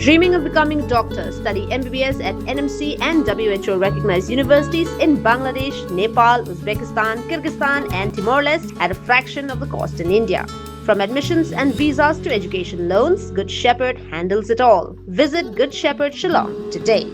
Dreaming of becoming a doctor? Study MBBS at NMC and WHO recognized universities in Bangladesh, Nepal, Uzbekistan, Kyrgyzstan, and Timor-Leste at a fraction of the cost in India. From admissions and visas to education loans, Good Shepherd handles it all. Visit Good Shepherd Shillong today.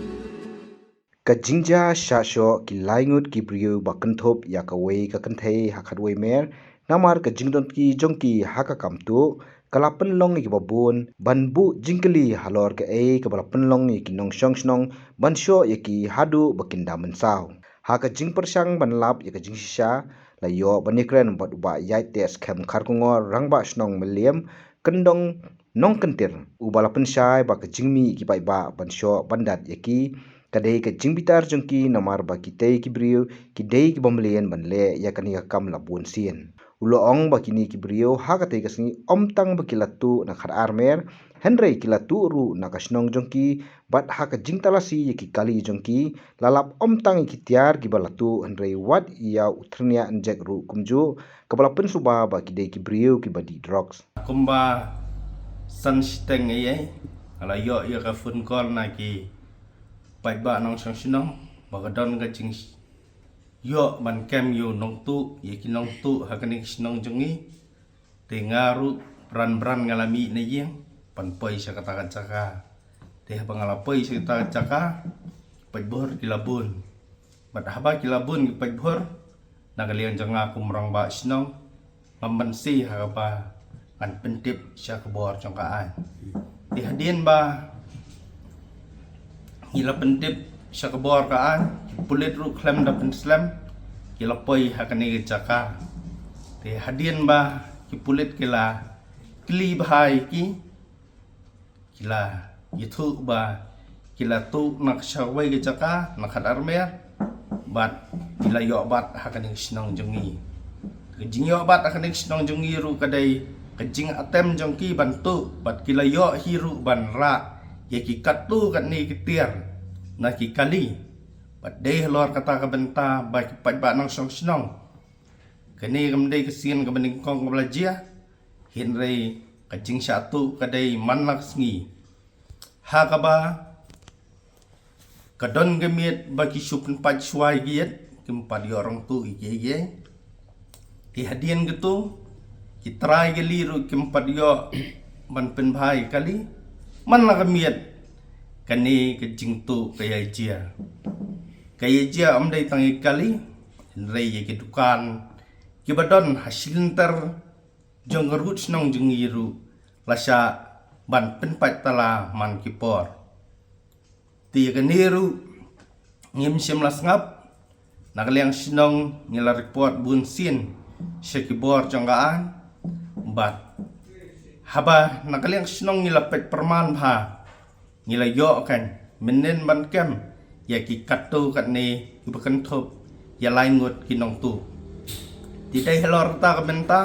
Kajingja shasho ki laingut ki priyu bakanthop yakaway kakanthai hakadway mer namar kajingdon ki jongki hakakamtu kalapan long ki babun banbu jingkali halor ke kabalapan long ki nong shong snong bansho yaki hadu bakinda mensaw haka jing persang banlap yaka jing shisha layo banikren ba yai tes kem kharkungo rangba snong meliam kendong nong kentir ubalapan shai ba kajingmi ki ba bansho bandat yaki kadai ke jingbitar jongki namar ba kitei ki brio ki dei ki bomlian banle yakani kam labun sien ulo ong ba kini ki brio ha ka tei kasni omtang ba kilatu na khar armer henry kilatu ru na kasnong jongki bat ha ka jingtalasi ki kali jongki lalap omtang ki tiar ki balatu henry wat ya utrnia anjek ru kumju kapalapen suba ba kidei ki brio ki badi drugs kumba sansteng ye ala yo ya ka fun kol na ki pai ba nong sang sinong bagadon ga jing yo man kem yo nong tu ye ki nong tu ha kaning sinong jongi te ngaru bran ngalami ne yeng pan poi sa kata caka te bangala poi sa kata caka pai bor kilabun bat haba kilabun pai bor nagalian janga kumrang ba sinong mamban si ha ba an pentip sa kabor jongkaan te hadien ba hila pentip sa kabor kaan pulit ru klem da penslam kila poi hakani caka te hadien ba ki pulit kila kli bahai ki kila yitu ba kila tu nak shawai ke caka nak hadar mer bat kila yo bat hakani snong jongi kejing yo bat hakani snong jongi ru kadai kejing atem jongki bantu bat kila yo hiru ban ra ya ki katu kat ni kitiar na ki kali bat dei lor kata ka benta ba ki pat ba nang song snong kani kamdei kesien ka bening kong belajia hinrei kajing satu kadai manlak sngi ha ka ba kadon gemiet ba ki supun pat swai giet kempat orang tu ige ki hadien gitu ki try geliru kempat yo ban pen bhai kali man la kamiet kani kejing tu kaya jia amdai tangi kali rei ye kedukan kibadon hasilnter jong rut snong jengiru lasa ban penpat tala man kipor ti kaniru ngim sim lasngap nakaliang snong ngila report bun sin sekibor jonggaan bat haba nakaliang snong ngila pet perman bha ngila yo kan menen ban kem ya ki katu kat ni bukan thop ya lain ngot ki nong tu tidai helor ta ka benta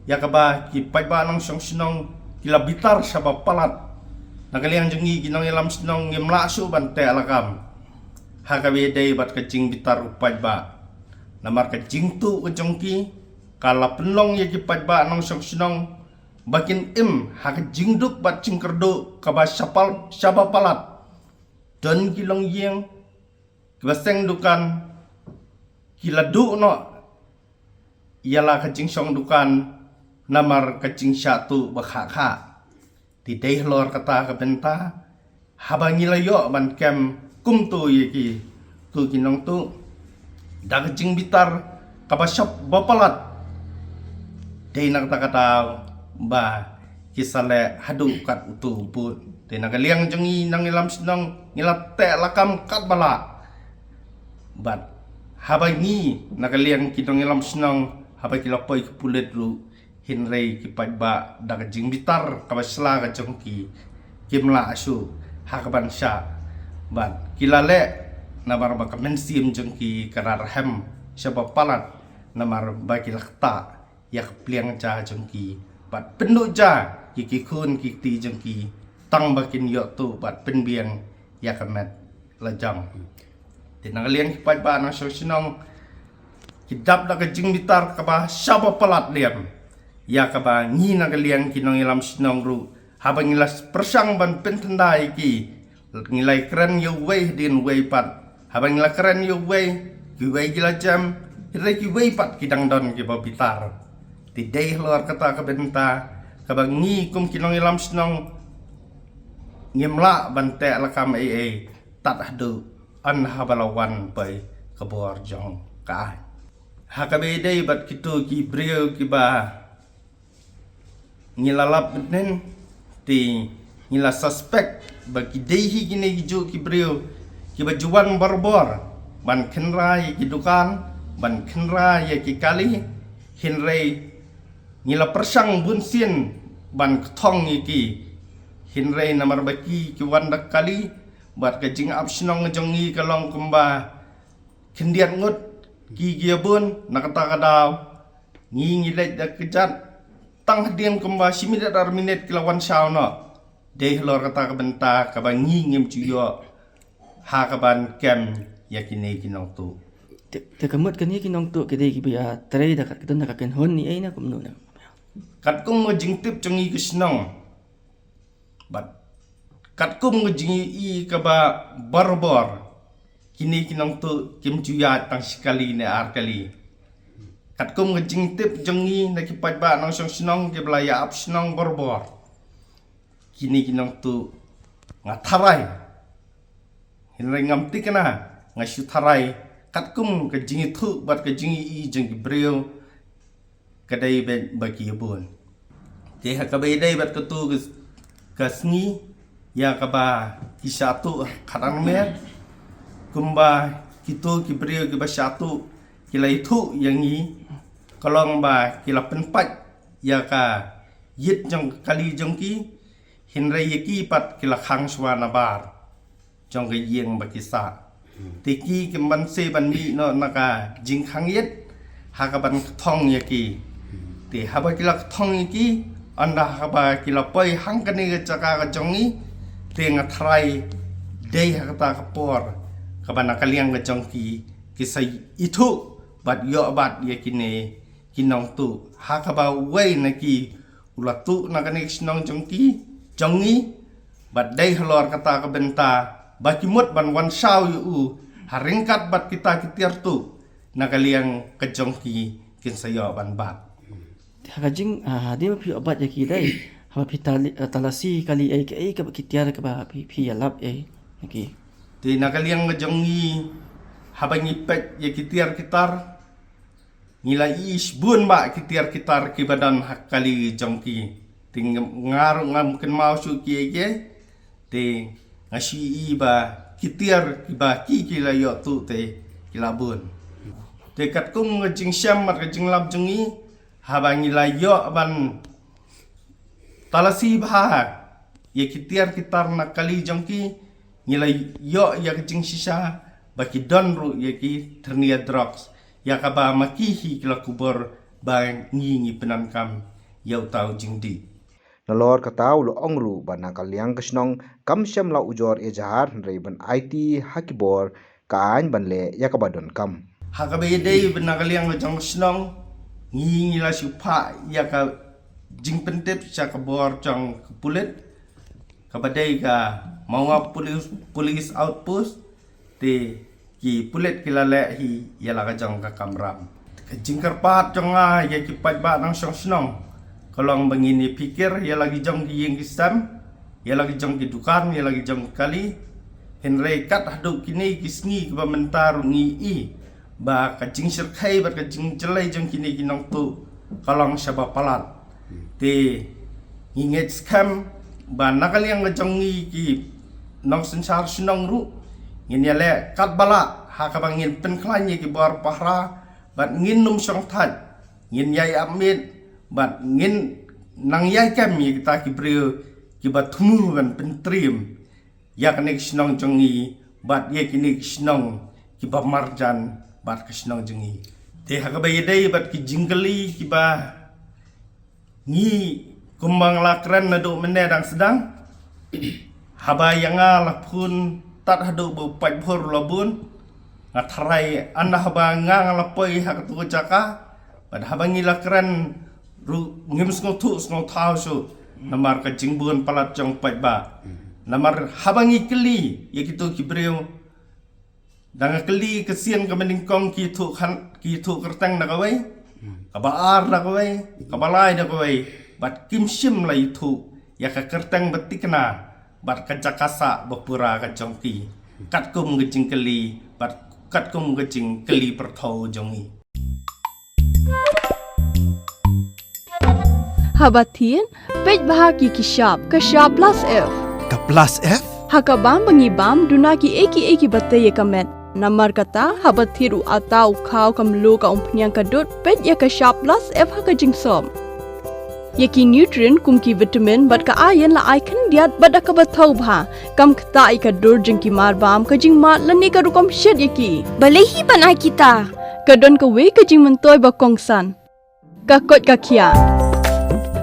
ya ka ba ki pai ba nong song snong kila bitar saba palat nakaliang jengi ki nong ilam snong ngimla su ban te alakam ha ka be dei bat ka jing bitar upai ba namar ka jing tu ka jongki kala penlong ya ki pai ba nong song snong bakin hak jingduk bat cingkerdo kaba syaba palat don kilong yeng kibaseng dukan kiladu no ialah kacing song dukan namar kacing syatu bakhakha tidai lor kata kabenta habangila yo ban kem kum tu yeki tu kinong tu da kacing bitar kaba syab bapalat dei nak kata ba kisale hadu kat utu put te nagaliang jengi nang ilam sinong ngilat te lakam kat bala bat habai ni nagaliang kitong ilam sinong habai kilapoi kupulet ru hinrei kipai ba daga jing bitar kabasla ka jongki kimla asu hakaban sya bat kilale namar ba kamensim jongki karar hem syaba palat namar ba kilakta yak pliang cha jongki bat penduk ja ki kun ki ti jengki tang bakin yo tu bat penbiang ya kamet lajang tinang liang ki pai ba na so sinong ki dap da ka jing bitar ka ba syaba palat liam ya ka ba ngi na ka liang ki nong ilam sinong ru habang ngilas persang ban pentandai ki ngilai keren yo wei din wei pat habang ngila keren yo wei ki wei gila jam hirai ki wei pat kidang don ki babitar ti dei luar kata ka benta ka bangi kum kinong ilam snong ngimla ban te lakam ai tat hadu an habalawan pai kabor jong ka hakabe dei bat kitu ki brio ki ba ngilalap benen ti ngila suspect bagi dehi gini hiju ki brio ki bajuan barbor ban kenrai ki dukan ban kenrai ki kali hinrei ngila persang bunsin ban thong ki hinrei namar baki ki wanda kali bat ka jing apsnong jongi kalong kumba kendiat ngut ki giabun nakata kadaw ngilai dak kejat tang hadiam kumba simida dar minit kilawan sauna deh lor kata kabenta kabangi ngim cuyo ha kaban kem yakine kinong tu te kamut kan ye kinong tu kede ki bia trai da ka don ka ken hon ni ai na kum no na kat kum ngajing tip jongi kisnong bat kat kum ngajing i kaba barbor kini kinong tu kim cuya tang sekali ne ar kali kat kum ngajing tip jongi na kipat ba nang song snong ke belaya ap snong barbor kini kinong tu ngatarai hinrai ngamti kana ngasu tarai kat kum ke jingi thu bat ke jingi i jeng brio kadai ben bagi bun te ha ka dai bat ke tu kasni ya ka ba kisatu kharang me kumba kitu ki brio ki ba satu kilai thu yang i kalong ba kila penpat ya ka yit jong kali jong ki hinrai yaki pat kila khang swana bar jong ge yeng ba kisa tiki ke man se ban ni no naka jing khang yet ha ka ban thong yaki te ha ba kila thong yaki anda ha ba kila poi hang ka ni ga chaka ga jong i te nga thrai dei ha ta ka por ka ban kaliang ga jong ki kisai itu bat yo bat yaki ne kinong tu ha ka ba wei na ki ulatu na ka ni snong jong ki jongi bat dei halor kata ka benta baki mut ban wan saw yu haringkat bat kita kitiar tu nakaliang kejongki kin sayo ban bat ha jing dia pi obat ye ki dai ha pi talasi kali ai ka ki tiar ka ba pi alap ai ki ti nakaliang kejongi habangi pet ye kitiar kitar ngila is bun ba kitiar kitar ki badan hakali jongki ting ngar ngam ken mau su ki ye te ngasi iba kitiar iba ki la yo tu te kilabun te kat kum ngajing syam mat ngajing lab jengi habangi la yo ban talasi bah ye kitiar kitar nakali jongki ngila yo ya ngajing sisa baki don ru ye ki ternia drugs ya kaba makihi kila kubur bang ngingi penankam yau tau jingdi Nalor katau lo ongru bana kaliang kesnong kamsyam la ujor ejahar reiban IT hakibor kaan banle yakabadon kam. Hakabe dei bana kaliang jong snong ngi la supa yaka jing pentep sa kabor jong pulit kabadai ka mawa police outpost te ki pulit kilale hi yala ka jong ka kamram jingkar pat jong a ya ki pat ba nang snong kalau begini pikir ya lagi jong ki yang kisam ya lagi jong ki dukan ya lagi jong kali henrei kat hadu kini kisngi ba mentar ngi i ba kacing sirkai ba kacing jelai jong kini kinong tu kalong sabab palat te inget skam ba nakal yang jong ngi ki nong sensar sunong ru ngin ya le kat bala ha ka bangin penklanyi ki bar pahra ba ngin num song that ngin yai amit bat ngin nang yai kem ye kita ki brio ki bat thumu ban pentrim ya kanek snong jongi bat ye kini snong ki ba marjan bat ka snong jongi te ha ka ba yedai bat ki jinggali ki ba ngi kumbang lakran na do mene dang sedang haba yanga la pun tat hadu bo pai phor labun ngathrai anna haba ngang la poi ha ka tu chaka bat haba ngi lakran ru ngim sngo tu sngo thau su namar ka jingbuan palat jong pai ba namar habangi keli ya gitu kibreu danga keli kesian ka meningkong ki thu kertang na kawai kabaar na kawai kabalai na kawai bat kimshim lai thu ya ka kertang betikna bat ka jakasa bapura ka jongki katkum gejing keli bat katkum gejing keli perthau jongi Habatin, pej bahagi kishab, kashab plus F. Ka plus F? Hakabam bangibam dunaki eki bataye kamet. Namar kata habathiru atau kau kamlu ka umpnyang kadut pej ya kashab plus F haka jingsom. Yaki nutrient kumki vitamin bat ka ayan la aikan diat bat ka bathau bha. Kam kata ika dur jingki marbam ka jing mat lani ka rukom shed yaki. Balehi banai kita. Kadon ka we ka jing mentoy ba kongsan. Ka kot ka kia.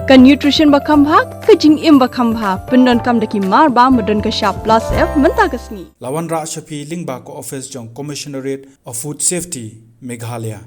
Ka nutrition bakam bha ka jing im bakam bha pendon kam daki mar ba modon ka sharp plus F menta kasni Lawan Ra Shafi Lingba ko office jong Commissionerate of Food Safety Meghalaya